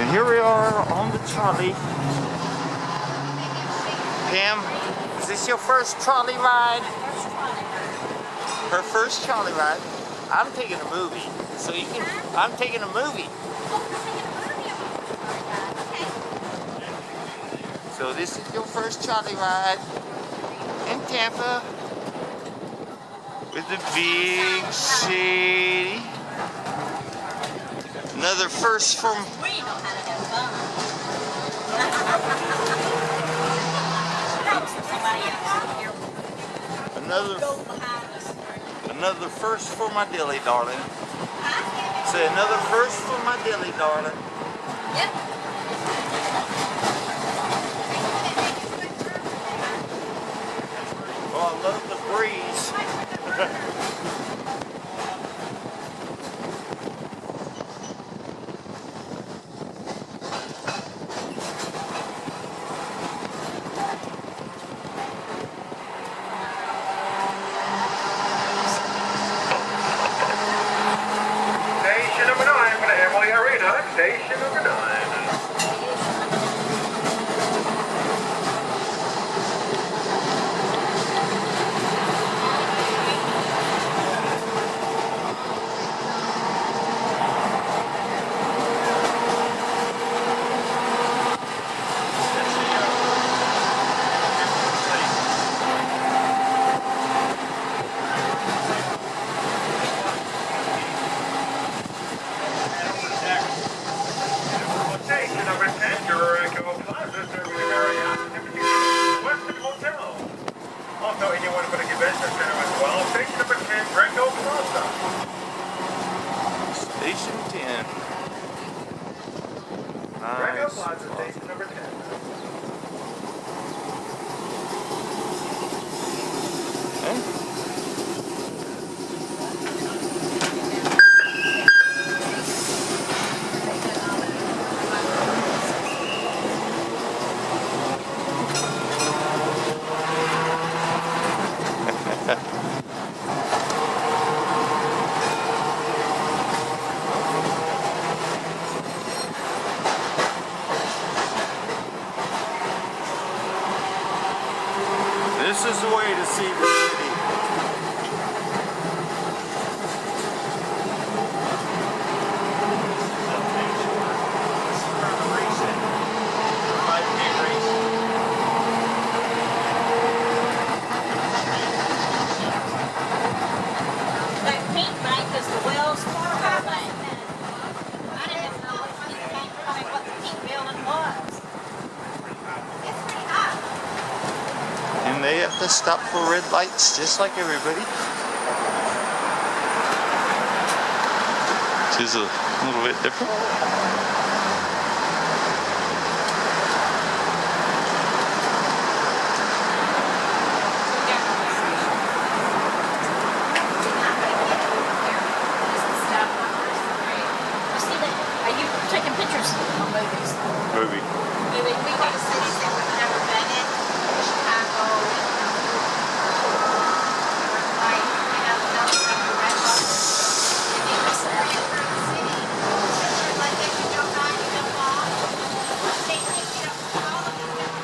And here we are on the trolley. Pam, is this your first trolley ride? Her first trolley ride. I'm taking a movie, so you can. I'm taking a movie. So this is your first trolley ride in Tampa with the big city. Another first from. Another first for my dilly, darling. Say another first for my dilly, darling. Yep. Oh, I love the breeze. Station number 9. Station 10. Nice. Station number 10. Okay. This is the way to see the city. That pink bank is the Wells Fargo Bank. I didn't even know what the pink building was. It's pretty high. And they have to stop for red lights just like everybody. Which is a little bit different. Are you taking pictures on movies? Movie. We got to see cities that we've never been in. Chicago. Like, you know, Red Rock. If you just ran through the city, like as you go by, you jump off. They think you don't follow them.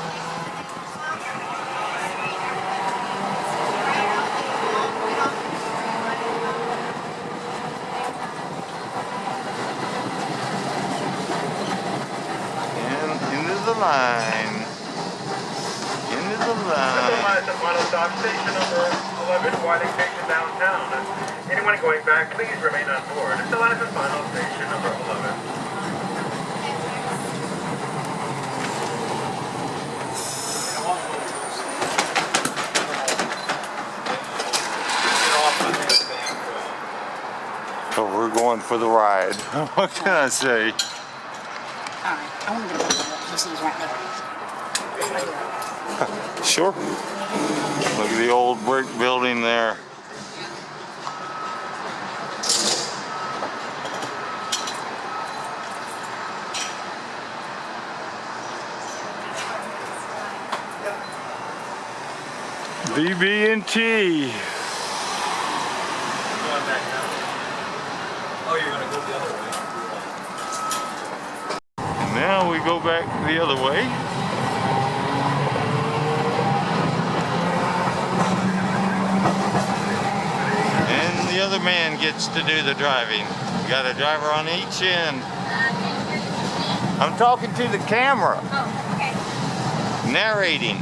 Into the line. Into the line. At the final stop, station number 11, Whiting Station downtown. Anyone going back, please remain on board. It's the last and final station number 11. So we're going for the ride. What can I say? Alright, I want to go to the he's right there. Sure. Look at the old brick building there. BB&T. Oh, you're going to go the other way. And go back the other way. And the other man gets to do the driving. We got a driver on each end. I'm talking to the camera. Oh, okay. Narrating.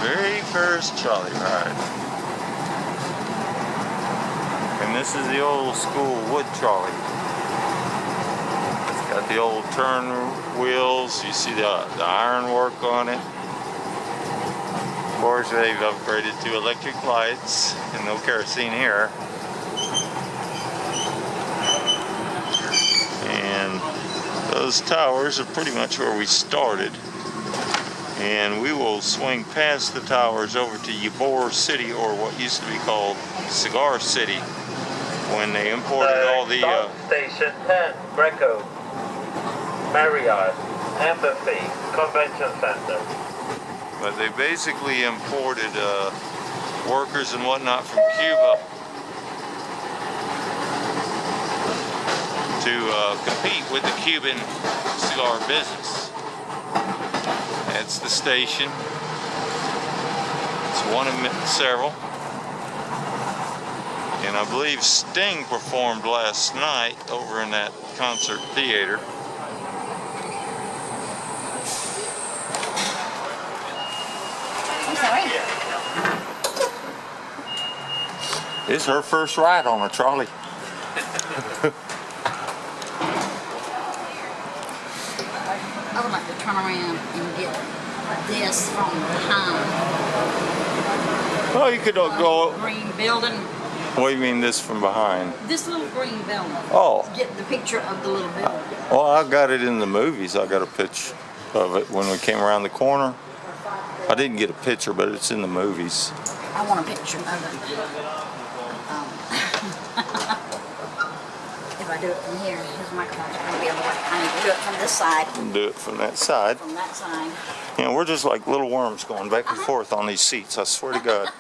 Very first trolley ride. And this is the old school wood trolley. It's got the old turn wheels. You see the ironwork on it. Of course, they've upgraded to electric lights and no kerosene here. And those towers are pretty much where we started. And we will swing past the towers over to Ybor City, or what used to be called Cigar City, when they imported all the... Station 10, Greco, Marriott, Embassy, Convention Center. But they basically imported workers and whatnot from Cuba to compete with the Cuban cigar business. That's the station. It's one of several. And I believe Sting performed last night over in that concert theater. I'm sorry. It's her first ride on a trolley. I would like to turn around and get this from behind. Oh, you could go... Green building. What do you mean this from behind? This little green building. Oh. Get the picture of the little building. Well, I got it in the movies. I got a picture of it when we came around the corner. I didn't get a picture, but it's in the movies. I want a picture of it. If I do it from here, his microphone's going to be on the way. I need to do it from this side. Do it from that side. From that side. You know, we're just like little worms going back and forth on these seats, I swear to God.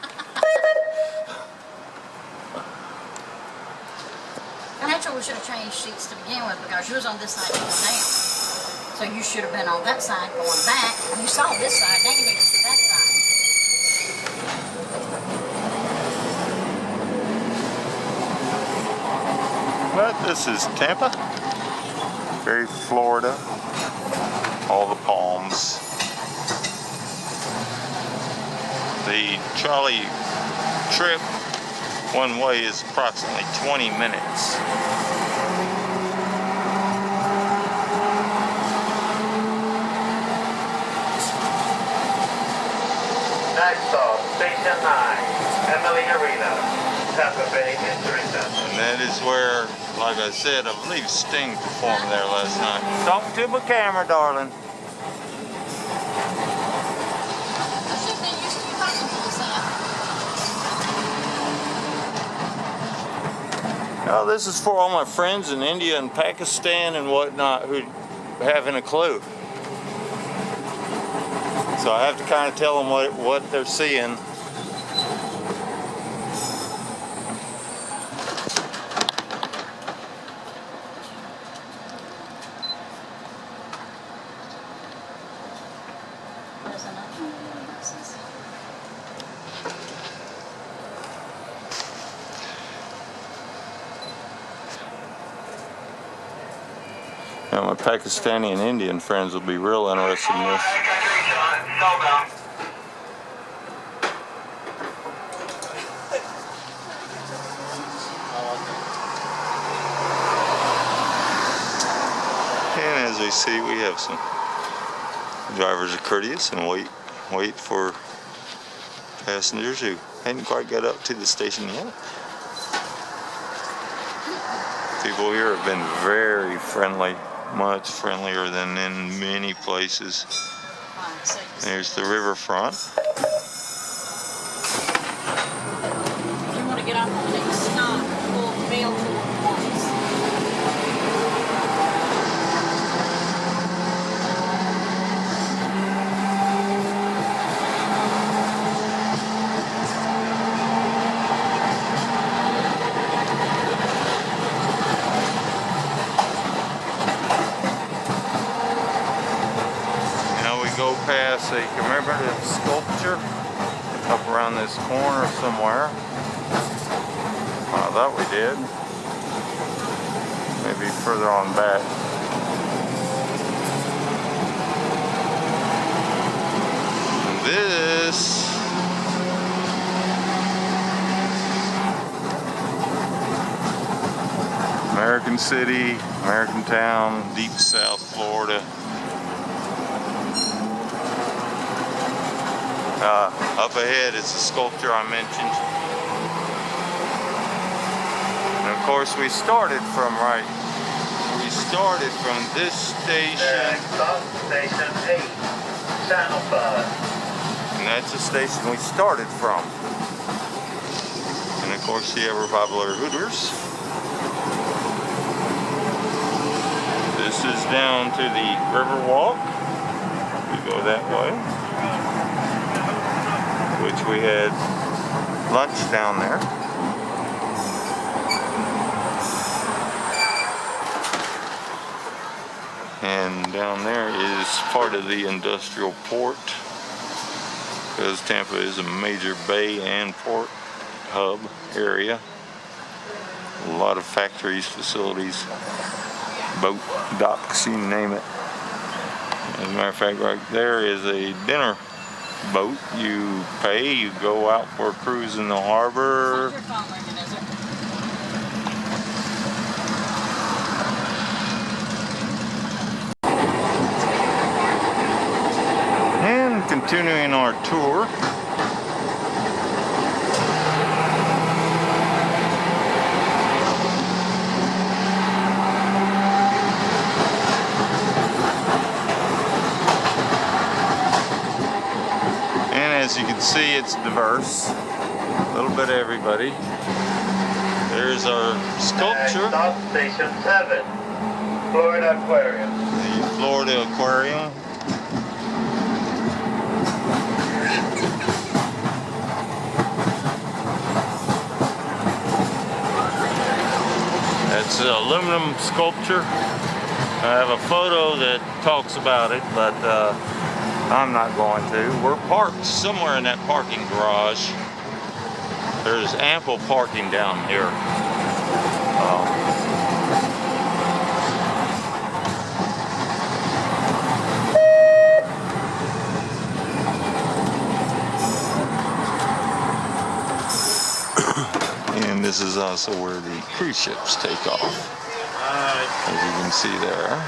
And actually, we should have changed seats to begin with, because you was on this side going down. So you should have been on that side going back. You saw this side, now you need to see that side. But this is Tampa, very Florida, all the palms. The trolley trip one way is approximately 20 minutes. Next stop, Station 9, Emily Arena, Tampa Bay History Center. And that is where, like I said, I believe Sting performed there last night. Talk to my camera, darling. Now, this is for all my friends in India and Pakistan and whatnot who haven't a clue. So I have to kind of tell them what they're seeing. There's another one of the buses. Now, my Pakistani and Indian friends will be real interested in this. And as we see, we have some drivers are courteous and wait for passengers who hadn't quite got up to the station yet. People here have been very friendly, much friendlier than in many places. There's the riverfront. If you want to get off on the next stop, pull the bell toward once. pass a commemorative sculpture up around this corner somewhere. I thought we did. Maybe further on back. And this American City, American Town, deep South Florida. Up ahead is the sculpture I mentioned. And of course we started from this station. Stop station 8, Tampa. And that's the station we started from. And of course the ever popular Hooters. This is down to the Riverwalk. We go that way. Which we had lunch down there. And down there is part of the industrial port, because Tampa is a major bay and port hub area. A lot of factories, facilities, boat docks, you name it. As a matter of fact, right there is a dinner boat. You pay, you go out for a cruise in the harbor. And continuing our tour. As you can see, it's diverse. A little bit of everybody. There's our sculpture. Stop station 7, Florida Aquarium. The Florida Aquarium. That's an aluminum sculpture. I have a photo that talks about it, but I'm not going to. We're parked somewhere in that parking garage. There's ample parking down here. And this is also where the cruise ships take off. As you can see there,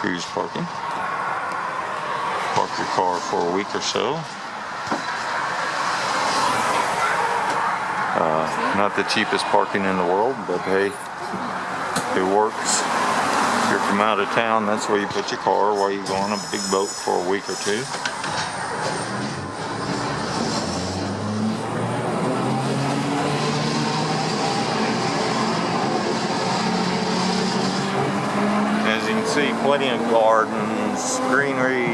cruise parking. Park your car for a week or so. Not the cheapest parking in the world, but hey, it works. If you're from out of town, that's where you put your car while you go on a big boat for a week or two. As you can see, plenty of gardens, greenery,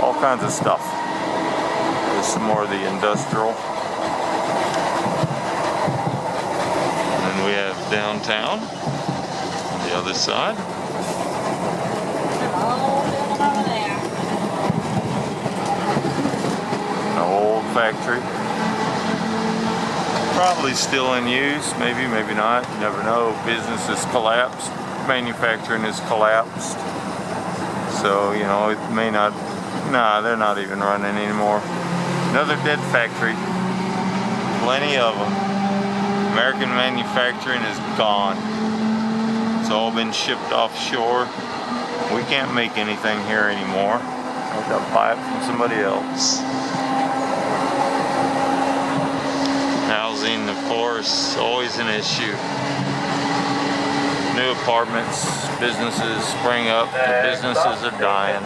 all kinds of stuff. There's some more of the industrial. And then we have downtown on the other side. An old factory. Probably still in use, maybe, maybe not. You never know. Business has collapsed. Manufacturing has collapsed. So, you know, it may not. Nah, they're not even running anymore. Another dead factory. Plenty of them. American manufacturing is gone. It's all been shipped offshore. We can't make anything here anymore. I've got to buy it from somebody else. Housing, of course, always an issue. New apartments, businesses spring up, the businesses are dying.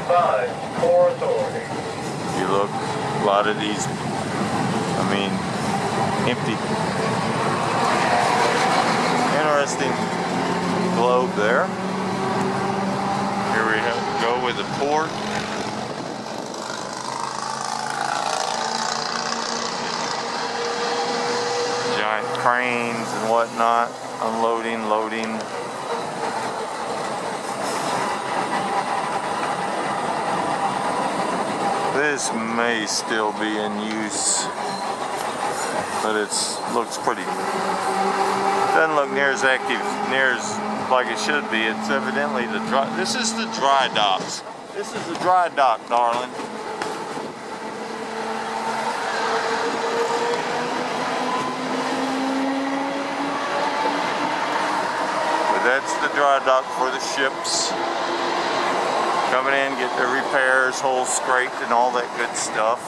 You look, a lot of these, I mean, empty. Interesting globe there. Here we go with the port. Giant cranes and whatnot, unloading, loading. This may still be in use, but looks pretty. Doesn't look near as active, near as like it should be. It's evidently the dry. This is the dry docks. This is the dry dock, darling. But that's the dry dock for the ships. Coming in, get their repairs, holes scraped, and all that good stuff.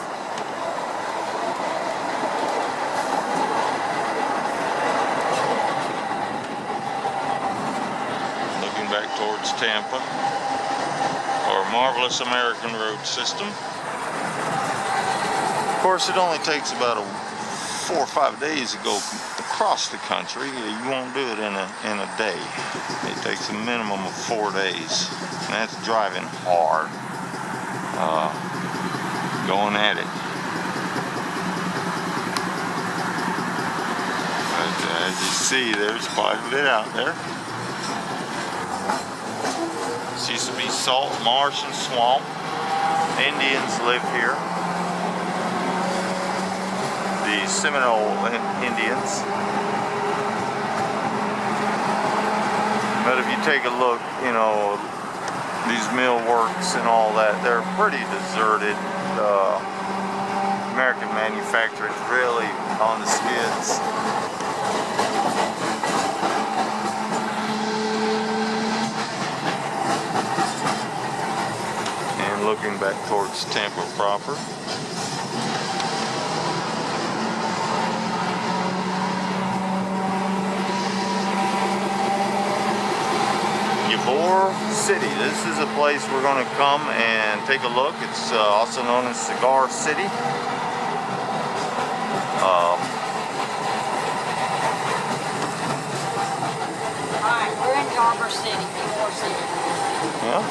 Looking back towards Tampa, our marvelous American road system. Of course, it only takes about 4 or 5 days to go across the country. You won't do it in a day. It takes a minimum of 4 days. And that's driving hard, going at it. But as you see, there's quite a bit out there. This used to be salt marsh and swamp. Indians live here. The Seminole Indians. But if you take a look, you know, these mill works and all that, they're pretty deserted. American manufacturing is really on the skids. And looking back towards Tampa proper. Ybor City. This is a place we're going to come and take a look. It's also known as Ybor City. Alright, we're in Ybor City, Ybor City. Yeah.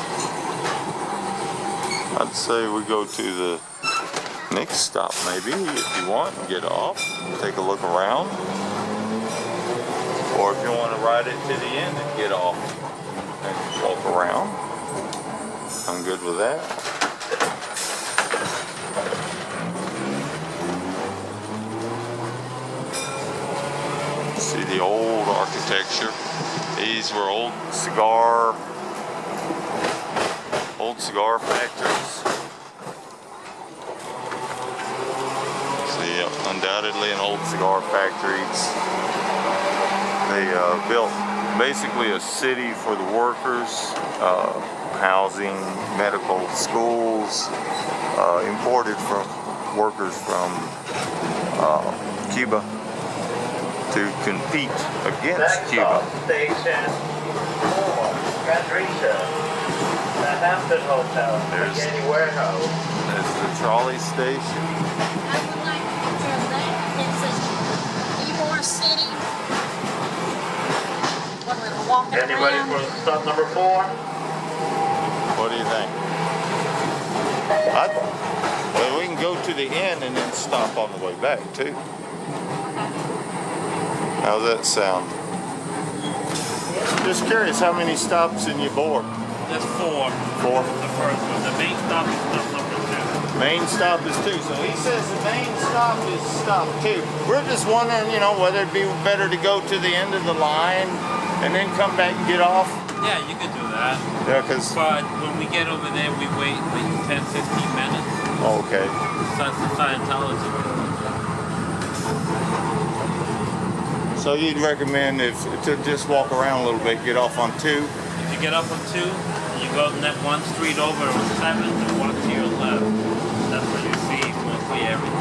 I'd say we go to the next stop maybe, if you want, and get off, take a look around. Or if you want to ride it to the end and get off and walk around. I'm good with that. See the old architecture. These were old cigar factories. See, undoubtedly an old cigar factories. They built basically a city for the workers, housing, medical, schools, imported from workers from Cuba to compete against Cuba. Station 4, Cadrica, the Hampton Hotel, There's Warehouse. the trolley station. I would like a picture of that. It says Ybor City. When we were walking Anybody around. for stop number 4? What do you think? Well, we can go to the end and then stop on the way back too. How's that sound? Just curious, how many stops in Ybor? That's 4. 4. The first one. The main stop is stop number 2. Main stop is 2. So he says the main stop is stop 2. We're just wondering, you know, whether it'd be better to go to the end of the line and then come back and get off. Yeah, you could do that. Yeah, because... But when we get over there, we wait like 10, 15 minutes. Okay. That's the Scientology. So you'd recommend to just walk around a little bit, get off on 2? If you get up on 2, you go that one street over on 7 and walk to your left. That's where you see mostly everything.